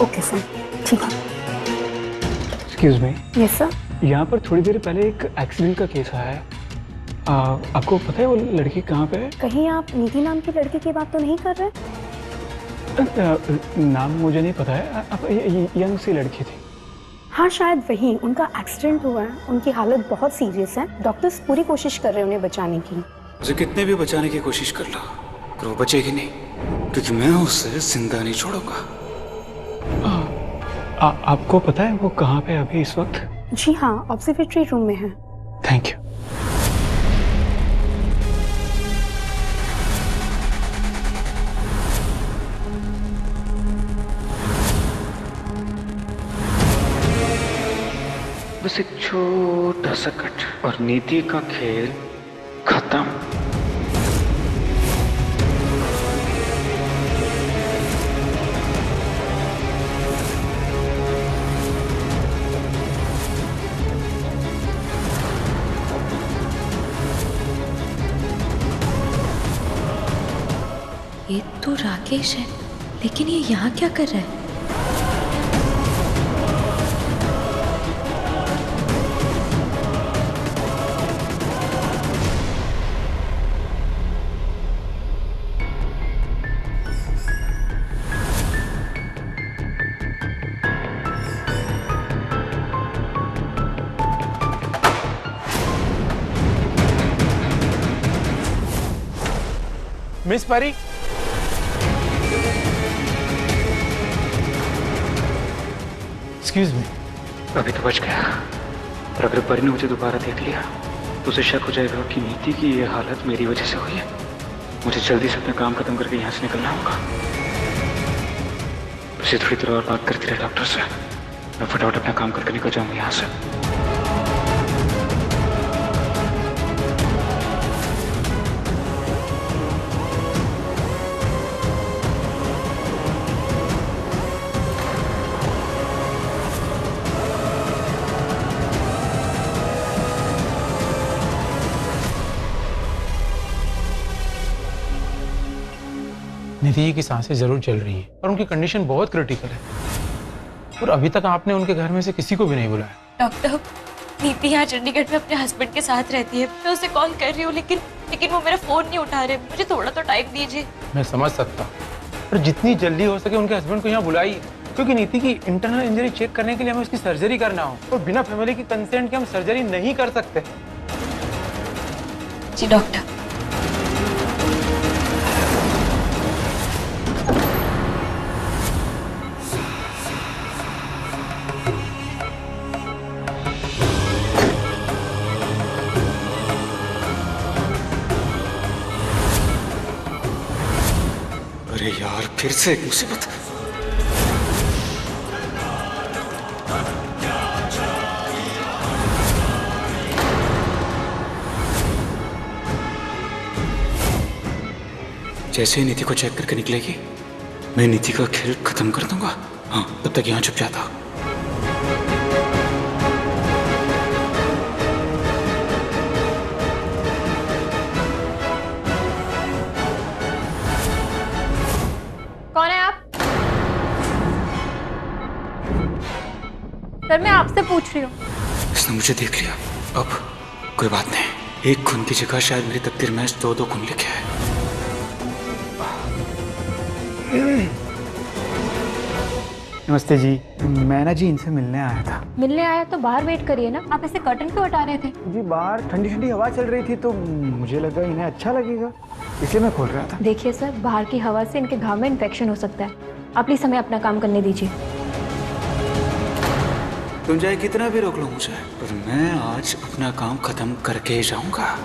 Okay sir, ठीक है। Excuse me, yes sir. यहाँ पर थोड़ी देर पहले एक एक्सीडेंट का केस आया है। आपको पता है वो लड़की कहाँ पे है? कहीं आप नीति नाम की लड़की की बात तो नहीं कर रहे? नाम मुझे नहीं पता है। आप यंग सी लड़की थी। हाँ शायद वही। उनका एक्सीडेंट हुआ है, उनकी हालत बहुत सीरियस है। डॉक्टर्स पूरी कोशिश कर रहे हैं उन्हें बचाने की। उसे कितने भी बचाने की कोशिश कर लो, पर वो बचेगी नहीं, क्योंकि मैं उसे जिंदा नहीं छोड़ूंगा। आपको पता है वो कहाँ पे अभी इस वक्त? जी हाँ, ऑब्जर्वेटरी रूम में है। Thank you. बस एक छोटा सा कट और नीति का खेल खत्म। ये तो राकेश है, लेकिन ये यहाँ क्या कर रहा है? मिस परी, एक्सक्यूज मी। अभी तो बच गया, पर अगर परी ने मुझे दोबारा देख लिया तो उसे शक हो जाएगा कि नीति की ये हालत मेरी वजह से हुई है। मुझे जल्दी से अपना काम खत्म करके यहाँ से निकलना होगा। उसे थोड़ी देर और बात करती रहे डॉक्टर से। मैं फटाफट अपना काम करके निकल जाऊंगा यहाँ से। निधि की सांसें जरूर चल रही है और उनकी कंडीशन बहुत क्रिटिकल है, और अभी तक आपने उनके घर में से किसी को भी नहीं बुलाया। डॉक्टर, नीति यहाँ चंडीगढ़ में अपने हस्बैंड के साथ रहती है। मैं उसे कॉल कर रही हूँ, लेकिन वो मेरा फोन नहीं उठा रहे। मुझे थोड़ा तो टाइम दीजिए। मैं समझ सकता हूँ, पर जितनी जल्दी हो सके उनके हस्बैंड को यहाँ बुलाइए, क्योंकि नीति की इंटरनल इंजरी चेक करने के लिए हमें उसकी सर्जरी करना हो, और बिना फैमिली की कंसेंट के हम सर्जरी नहीं कर सकते। जी डॉक्टर। अरे यार, फिर से एक मुसीबत। जैसे ही नीति को चेक करके निकलेगी, मैं नीति का खेल खत्म कर दूंगा। हाँ, तब तक यहाँ छुप जाता। कौन है आप? सर मैं आपसे पूछ रही हूँ। इसने मुझे देख लिया। अब कोई बात नहीं, एक खून की जगह शायद मेरी तकदीर में दो खून लिखे हैं। नमस्ते जी, मैं ना जी इनसे मिलने आया था। मिलने आया तो बाहर वेट करिए ना। आप ऐसे कर्टन क्यों हटा रहे थे? जी बाहर ठंडी ठंडी हवा चल रही थी तो मुझे लगा इन्हें अच्छा लगेगा, इसलिए मैं खोल रहा था। देखिए सर, बाहर की हवा से इनके घाव में इन्फेक्शन हो सकता है। आप प्लीज हमें अपना काम करने दीजिए। तुम चाहे कितना भी रोक लो मुझे, पर मैं आज अपना काम खत्म करके ही जाऊंगा।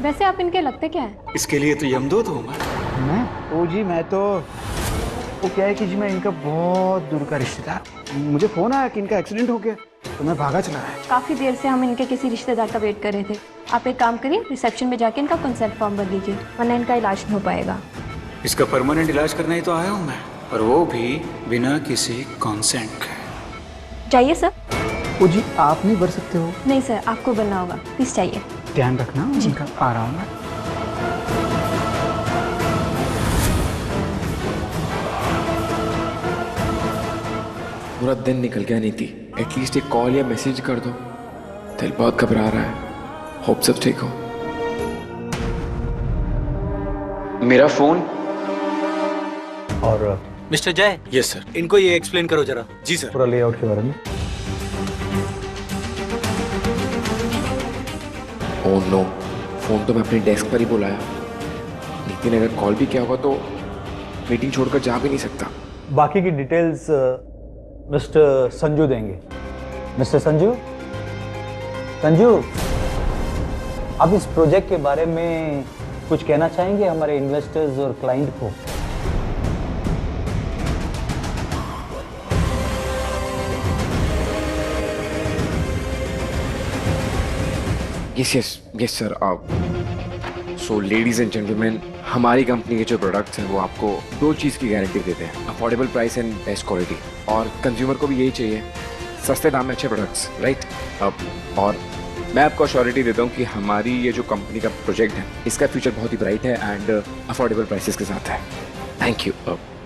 वैसे आप इनके लगते क्या है? इसके लिए तो यमदूत हूँ मैं। ओ जी, मैं तो वो क्या है कि जी मैं इनका बहुत दूर का रिश्तेदार। मुझे फोन आया कि इनका एक्सीडेंट हो गया तो मैं भागा चला आया। काफी देर से हम इनके किसी रिश्तेदार का वेट कर रहे थे। आप एक काम करिए, रिसेप्शन में जाके इनका कंसेंट फॉर्म भर लीजिए, वरना इनका इलाज नहीं हो पाएगा। इसका परमानेंट इलाज करना ही तो आया हूँ मैं, और वो भी बिना किसी कंसेंट के। जाइए सर। ओ जी, आप नहीं भर सकते हो? नहीं सर, आपको बनना होगा, प्लीज चाहिए। ध्यान रखना उनका। आ रहा हूँ मैं। पूरा दिन निकल गया नीति। एटलीस्ट एक कॉल या मैसेज कर दो। दिल बहुत घबरा रहा है। होप सब ठीक हो। मेरा फोन। और मिस्टर जय। Yes sir. इनको ये एक्सप्लेन करो जरा। जी सर। पूरा लेआउट के बारे में। ओह नो, फोन तो मैं अपने डेस्क पर ही बुलाया। नीति ने अगर कॉल भी किया होगा तो मीटिंग छोड़कर जा भी नहीं सकता। बाकी की डिटेल्स मिस्टर संजू देंगे। मिस्टर संजू, संजू, आप इस प्रोजेक्ट के बारे में कुछ कहना चाहेंगे हमारे इन्वेस्टर्स और क्लाइंट को? Yes sir. So ladies and gentleman, हमारी कंपनी के जो प्रोडक्ट्स हैं वो आपको दो चीज़ की गारंटी देते हैं, affordable price and best quality. और कंज्यूमर को भी यही चाहिए, सस्ते दाम में अच्छे प्रोडक्ट्स, राइट। और मैं आपको अश्योरिटी देता हूँ कि हमारी ये जो कंपनी का प्रोजेक्ट है इसका फ्यूचर बहुत ही ब्राइट है एंड अफोर्डेबल प्राइसेस के साथ है। Thank you.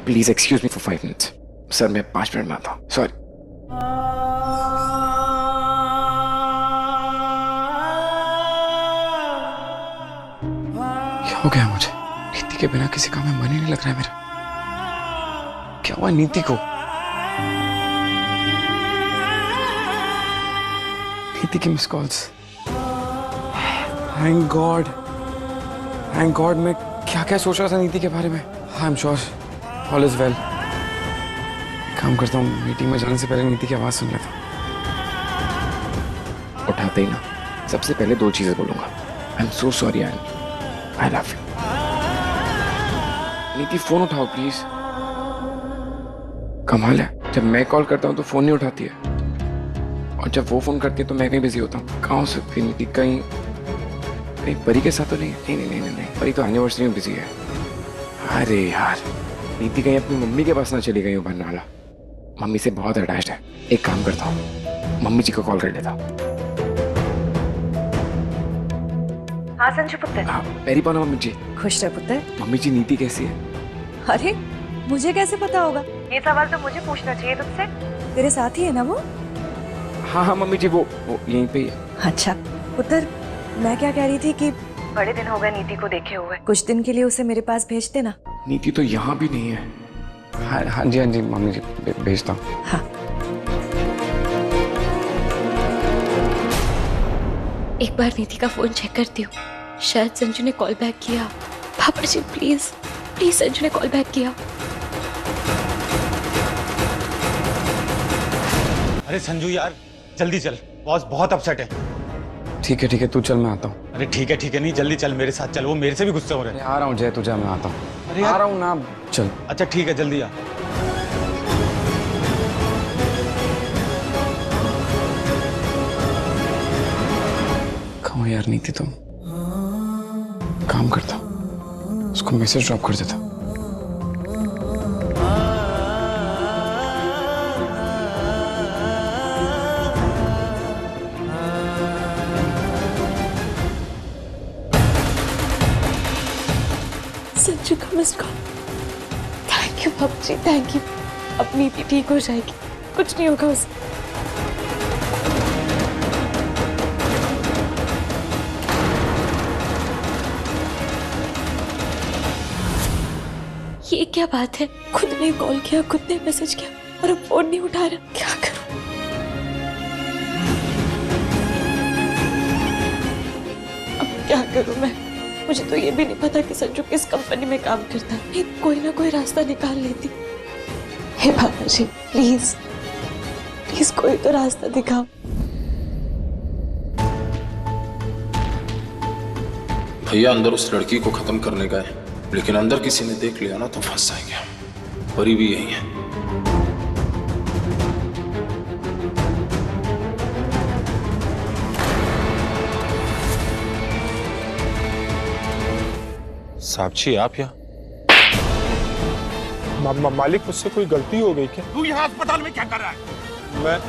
Please excuse me for 5 minutes. Sir मैं 5 मिनट में आता हूँ। सॉरी। हो गया मुझे? नीति के बिना किसी काम में मन ही नहीं लग रहा है मेरा। क्या हुआ नीति को? नीति की miss calls. Thank God, thank God. मैं क्या क्या सोच रहा था नीति के बारे में। I am sure all is well. काम करता हूँ, मीटिंग में जाने से पहले नीति की आवाज सुन लेता हूँ। उठाते ही ना सबसे पहले 2 चीजें बोलूंगा। I am so sorry and I love you. नीति फोन उठाओ प्लीज। कमाल है, जब मैं कॉल करता हूँ तो फोन नहीं उठाती है और जब वो फोन करती है तो मैं कहीं बिजी होता हूँ। कहाँ हो सकती है नीति? कहीं परी के साथ तो नहीं? नहीं, परी तो एनिवर्सरी में बिजी है। अरे यार, नीति कहीं अपनी मम्मी के पास ना चली गई हो बनने वाला। मम्मी से बहुत अटैच्ड है। एक काम करता हूँ, मम्मी जी को कॉल कर लेता हूँ। हाँ संजू पुत्र। मेरी पाना मम्मी जी। खुश रह पुत्र। मम्मी जी नीति कैसी है? अरे मुझे कैसे पता होगा? ये सवाल तो मुझे पूछना चाहिए तुझसे। तेरे साथ ही है ना वो? हाँ मम्मी जी, वो यहीं पे ही है। अच्छा पुत्र, मैं क्या कह रही थी कि बड़े दिन हो गए नीति को देखे हुए, कुछ दिन के लिए उसे मेरे पास भेज देना। नीति तो यहाँ भी नहीं है। हाँ जी मम्मी जी, भेजता हूँ। हाँ। एक बार नीति का फोन चेक करती हूँ, शायद संजू ने कॉल बैक किया। पापा जी प्लीज संजू ने कॉल बैक किया। अरे संजू यार जल्दी चल, बॉस बहुत अपसेट है। ठीक है तू चल, मैं आता हूँ। अरे ठीक है नहीं, जल्दी चल मेरे साथ चल, वो मेरे से भी गुस्से हो रहे हैं। आ रहा हूँ जय, तू जा, मैं आता हूँ। अरे आ रहा हूँ ना, चल। अच्छा ठीक है, जल्दी आ। कहाँ यार नीति? तुम काम करता, उसको मैसेज ड्रॉप कर देता। संजू का मिस कॉल। थैंक यू बाबू जी, थैंक यू। अब नीति ठीक हो जाएगी, कुछ नहीं होगा उसे। ये क्या बात है? खुद ने कॉल किया, खुद ने मैसेज किया और अब फोन नहीं उठा रहा। क्या करूं? अब क्या करूं मैं? मुझे तो ये भी नहीं पता कि संजू किस कंपनी में काम करता है। मैं कोई ना कोई रास्ता निकाल लेती। हे बाबा जी प्लीज कोई तो रास्ता दिखाओ। भैया अंदर उस लड़की को खत्म करने गए, लेकिन अंदर किसी ने देख लिया ना तो फंस जाएंगे। परी भी यही है। साक्षी आप यहाँ? मालिक मुझसे कोई गलती हो गई क्या? तू यहाँ अस्पताल में क्या कर रहा है? मैं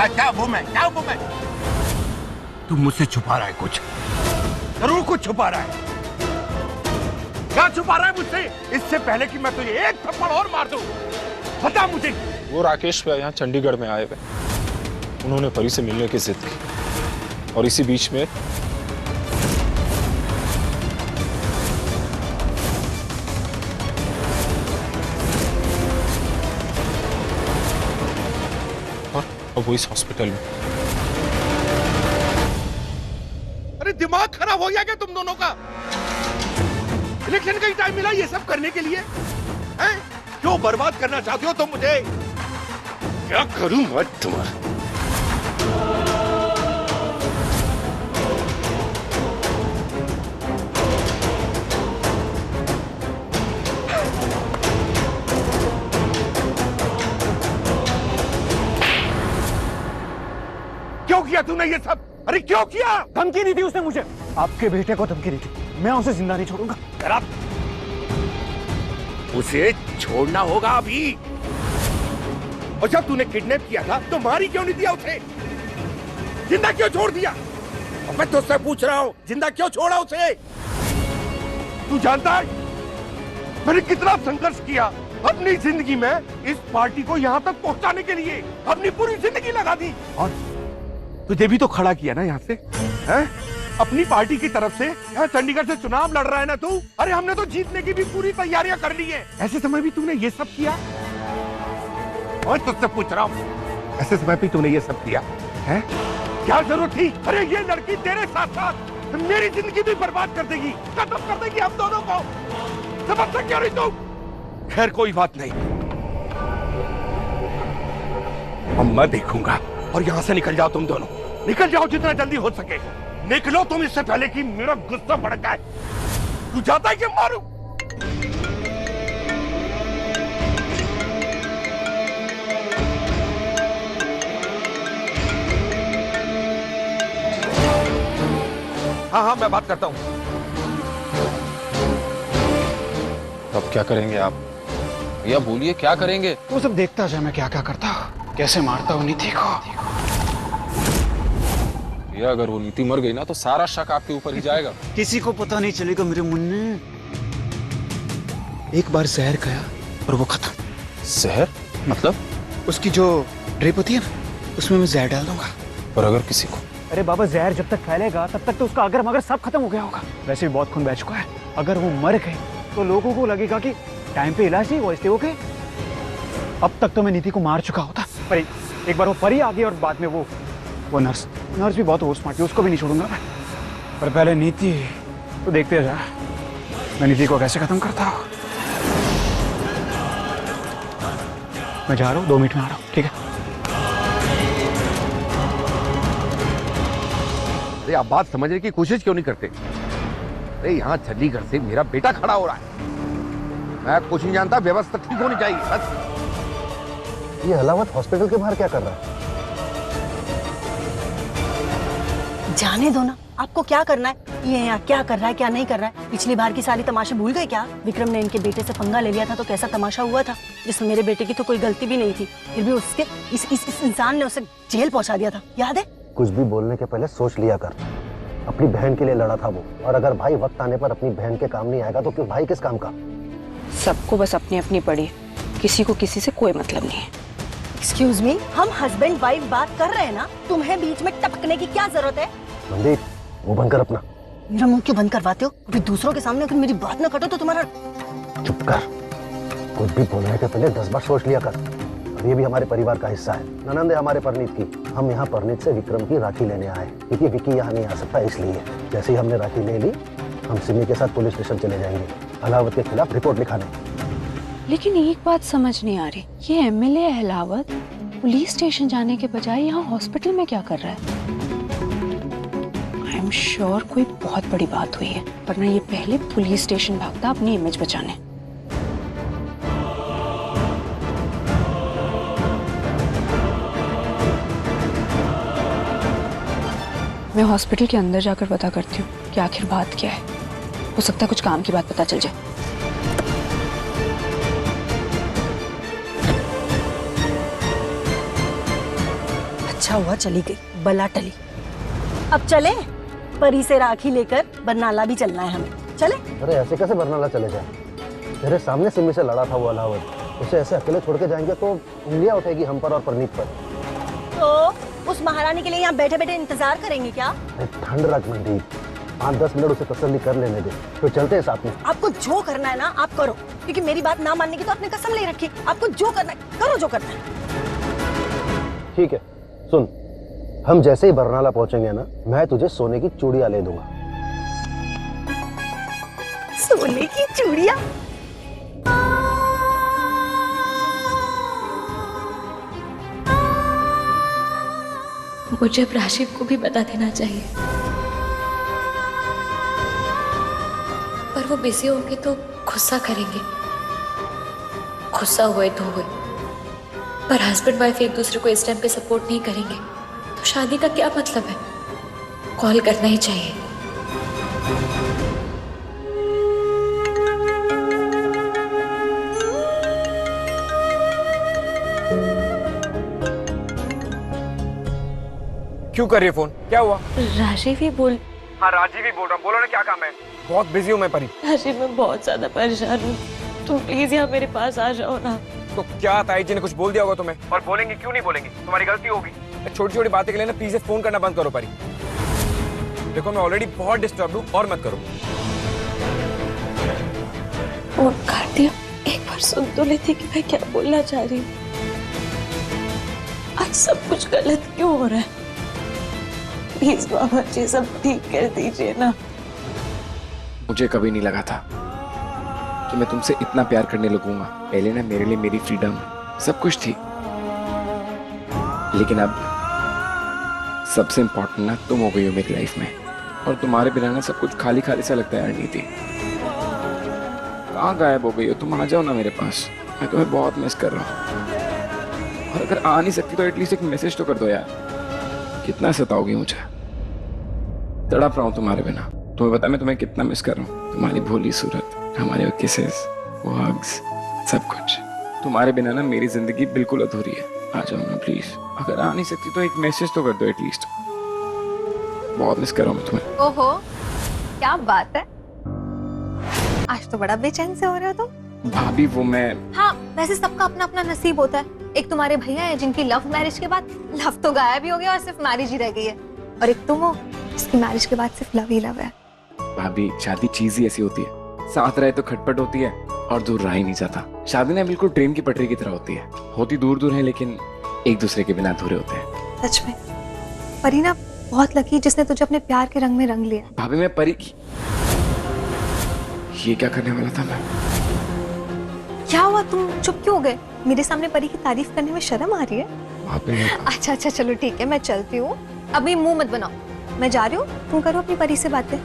क्या वो मैं? तू मुझसे छुपा रहा है कुछ, जरूर कुछ छुपा रहा है। क्या छुपा रहा है मुझसे? इससे पहले कि मैं तुझे एक थप्पड़ और मार दूं, बता मुझे वो राकेश भैया यहाँ चंडीगढ़ में आए हुए। उन्होंने परी से मिलने की जिद की और इसी बीच में और अब वो इस हॉस्पिटल में। अरे दिमाग खराब हो गया क्या तुम दोनों का? इलेक्शन का ही टाइम मिला ये सब करने के लिए? हैं? क्यों बर्बाद करना चाहते हो तुम मुझे? क्या करूं मैं तुम्हारा? क्यों किया तूने ये सब? अरे क्यों किया? धमकी दी थी उसने मुझे। आपके बेटे को धमकी दी थी। मैं उसे जिंदा नहीं छोड़ूंगा। उसे छोड़ना होगा अभी। और जब तूने किडनैप किया था तो मारी क्यों नहीं दिया उसे? जिंदा क्यों छोड़ दिया? और मैं तुझसे पूछ रहा हूं, जिंदा क्यों छोड़ा उसे? तू जानता है मैंने कितना संघर्ष किया अपनी जिंदगी में इस पार्टी को यहां तक पहुंचाने के लिए? अपनी पूरी जिंदगी लगा दी। और तुझे भी तो खड़ा किया ना यहाँ से, हैं? अपनी पार्टी की तरफ से यहाँ चंडीगढ़ से चुनाव लड़ रहा है ना तू? अरे हमने तो जीतने की भी पूरी तैयारियां कर ली है। ऐसे समय भी तूने ये सब किया? और तुझसे पूछ रहा हूँ, ऐसे समय भी तूने ये सब किया है? क्या जरूरत थी? अरे ये लड़की तेरे साथ साथ मेरी जिंदगी भी बर्बाद कर देगी, खत्म कर देगी हम दोनों को। समझता क्यों नहीं तू? खैर कोई बात नहीं, अब मैं देखूंगा। और यहाँ से निकल जाओ तुम दोनों, निकल जाओ जितना जल्दी हो सके। निकलो तुम इससे पहले कि मेरा गुस्सा बढ़ जाए। तू जाता है कि मारूं? हाँ हाँ मैं बात करता हूँ। अब क्या करेंगे आप? भैया बोलिए क्या करेंगे? वो सब देखता जा मैं क्या क्या करता हूँ, कैसे मारता हूँ नीति को। भैया अगर वो नीति मर गई ना तो सारा शक आपके ऊपर ही जाएगा। किसी को पता नहीं चलेगा मेरे मुन्ने। एक बार जहर खाया और वो खत्म। जहर मतलब? उसकी जो ड्रिप होती है ना, उसमें मैं जहर डाल दूंगा। और अगर किसी को? अरे बाबा, जहर जब तक फैलेगा तब तक तो उसका अगर मगर सब खत्म हो गया होगा। वैसे भी बहुत खून बह चुका है। अगर वो मर गई तो लोगों को लगेगा कि टाइम पे इलाज नहीं हुआ इसलिए वो गए। अब तक तो मैं नीति को मार चुका होता, पर एक बार वो परी आ गई और बाद में वो नर्स भी बहुत ओवर स्मार्ट थी, उसको भी नहीं छोड़ूंगा मैं। पर पहले नीति तो देखते जा, मैं नीति को कैसे खत्म करता हूँ। मैं जा रहा हूँ, 2 मिनट में आ रहा हूँ, ठीक है? अरे आप बात समझने की कोशिश क्यों नहीं करते? अरे यहाँ चंडीगढ़ से मेरा बेटा खड़ा हो रहा है। मैं कुछ नहीं जानता, व्यवस्था ठीक होनी चाहिए बस। ये अलावत हॉस्पिटल के बाहर क्या कर रहा है? जाने दो ना, आपको क्या करना है? ये यहाँ क्या कर रहा है क्या नहीं कर रहा है? पिछली बार की सारी तमाशे भूल गए क्या? विक्रम ने इनके बेटे से पंगा ले लिया था तो कैसा तमाशा हुआ था, जिसमें मेरे बेटे की तो कोई गलती भी नहीं थी, फिर भी उसके इस इंसान ने उसे जेल पहुंचा दिया था, याद है? कुछ भी बोलने के पहले सोच लिया कर। अपनी बहन के लिए लड़ा था वो, और अगर भाई वक्त आने पर अपनी बहन के काम नहीं आएगा तो फिर भाई किस काम का? सबको बस अपनी अपनी पड़ी, किसी को किसी से कोई मतलब नहीं है। एक्सक्यूज मी, हम हस्बैंड वाइफ बात कर रहे हैं ना, तुम्हें बीच में टपकने की क्या जरूरत है? मनदीप, मुंह बंद कर अपना। मेरा मुंह क्यों बंद करवाते हो? अभी दूसरों के सामने अगर मेरी बात ना कटो तो तुम्हारा। चुप कर। कुछ भी बोलने के पहले 10 बार सोच लिया कर। और ये भी हमारे परिवार का हिस्सा है। ननंद है हमारे परनीत की। हम यहाँ परनीत से विक्रम की राखी लेने आए, क्योंकि विक्की यहाँ नहीं आ सकता इसलिए। जैसे ही हमने राखी ले ली, हम सिमी के साथ पुलिस स्टेशन चले जाएंगे अलावत के खिलाफ रिपोर्ट लिखाने। लेकिन एक बात समझ नहीं आ रही, ये एमएलए अहलावत पुलिस स्टेशन जाने के बजाय यहाँ हॉस्पिटल में क्या कर रहा है? आई एम श्योर कोई बहुत बड़ी बात हुई है, वरना ये पहले पुलिस स्टेशन भागता अपनी इमेज बचाने। मैं हॉस्पिटल के अंदर जाकर पता करती हूँ कि आखिर बात क्या है। हो सकता है कुछ काम की बात पता चल जाए। अच्छा हुआ चली गई, बला टली। अब चले? परी से राखी लेकर बरनाला भी चलना है हमें, चले? अरे ऐसे कैसे बरनाला चले जाए? तेरे सामने सिमी से लड़ा था वो अलावत, उसे ऐसे अकेले छोड़ के जाएंगे तो उंगलियां उठेगी हम पर और परनीत पर। तो उस महारानी के लिए यहाँ बैठे बैठे इंतजार करेंगे क्या? ठंड रख मनदीप, 5-10 मिनट उसे तसल्ली कर लेने दे, तो चलते हैं साथ में। आपको जो करना है ना आप करो, क्योंकि मेरी बात ना मानने की तो आपने कसम ले रखी। आपको जो करना है करो, जो करना है। ठीक है, सुन, हम जैसे ही बरनाला पहुंचेंगे ना, मैं तुझे सोने की चूड़ियां ले दूंगा। सोने की चूड़ियां? मुझे अब राशिद को भी बता देना चाहिए, पर वो बिजी होंगे तो गुस्सा करेंगे। गुस्सा हुए तो हुए, पर हस्बैंड वाइफ एक दूसरे को इस टाइम पे सपोर्ट नहीं करेंगे तो शादी का क्या मतलब है? कॉल करना ही चाहिए। क्यों कर रही है फोन? क्या हुआ? राजीव ही बोल। हाँ राजीव ही बोल रहा हूँ, बोलो ना क्या काम है? बहुत बिजी हूँ मैं परी। राजीव मैं बहुत ज्यादा परेशान हूँ, तुम प्लीज यहाँ मेरे पास आ जाओ ना। तो क्या ताई जी ने कुछ बोल दिया होगा तुम्हें? और बोलेंगे क्यों नहीं बोलेंगे? तुम्हारी गलती होगी। छोटी छोटी बातें के लिए ना प्लीज फोन करना बंद करो परी। देखो मैं ऑलरेडी बहुत डिस्टर्ब हूँ, और मत करो। फोन कर दिया, एक बार सुन तो लेती कि मैं क्या बोलना चाह रही हूँ। आज सब कुछ गलत क्यों हो रहा है? प्लीज बाबा जी सब ठीक कर दीजिए ना। मुझे कभी नहीं लगा था कि मैं तुमसे इतना प्यार करने लगूंगा। पहले ना मेरे लिए मेरी फ्रीडम सब कुछ थी, लेकिन अब सबसे इम्पोर्टेंट ना तुम हो गई हो मेरी लाइफ में, और तुम्हारे बिना ना सब कुछ खाली खाली सा लगता है। नीति कहाँ गायब हो गई हो? तुम आ जाओ ना मेरे पास, मैं तुम्हें बहुत मिस कर रहा हूँ। और अगर आ नहीं सकती तो एटलीस्ट एक मैसेज तो कर दो यार। कितना सताओगी मुझे? तड़प रहा हूँ तुम्हारे बिना। तुम्हें पता मैं तुम्हें कितना मिस कर रहा हूँ। तुम्हारी भोली सूरत, हमारे किसेस, वो हग्स, सब कुछ। तुम्हारे बिना ना मेरी जिंदगी बिल्कुल अधूरी है। आ जाओ ना प्लीज। अगर आ नहीं सकती तो एक मैसेज तो कर दो एटलीस्ट। बहुत मिस कर रहा हूँ मैं तुम्हें। ओहो, क्या बात है, आज तो बड़ा बेचैन से हो रहे हो तुम। भाभी वो मैं। हाँ, वैसे सबका अपना अपना नसीब होता है। एक तुम्हारे भैया है जिनकी लव मैरिज के बाद लव तो गायब ही हो गया और सिर्फ मैरिज ही रह गई है, और एक तुम हो जिसकी मैरिज के बाद सिर्फ लव ही लव है। भाभी शादी चीज ही ऐसी होती है, साथ रहे तो खटपट होती है और दूर रह ही नहीं जाता। शादी ना बिल्कुल ट्रेन की पटरी की तरह होती है, होती दूर दूर है लेकिन एक दूसरे के बिना अधूरे होते हैं। सच में परी ना बहुत लकी जिसने तुझे अपने प्यार के रंग में रंग लिया। भाभी मैं परी की ये क्या करने वाला था मैं? क्या हुआ, तुम चुप क्यों हो गए? मेरे सामने परी की तारीफ करने में शर्म आ रही है? अच्छा अच्छा चलो ठीक है, मैं चलती हूँ। अभी मुंह मत बनाओ, मैं जा रही हूँ, तुम करो अपनी परी से बातें।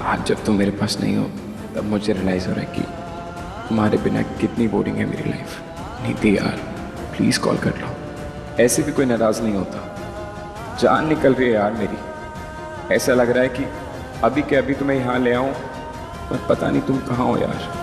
आज जब तुम मेरे पास नहीं हो तब मुझे रियलाइज हो रहा है कि तुम्हारे बिना कितनी बोरिंग है मेरी लाइफ। नीति यार प्लीज कॉल कर लो, ऐसे भी कोई नाराज नहीं होता। जान निकल रही है यार मेरी, ऐसा लग रहा है कि अभी के अभी तुम्हें यहाँ ले आऊं पर पता नहीं तुम कहाँ हो यार।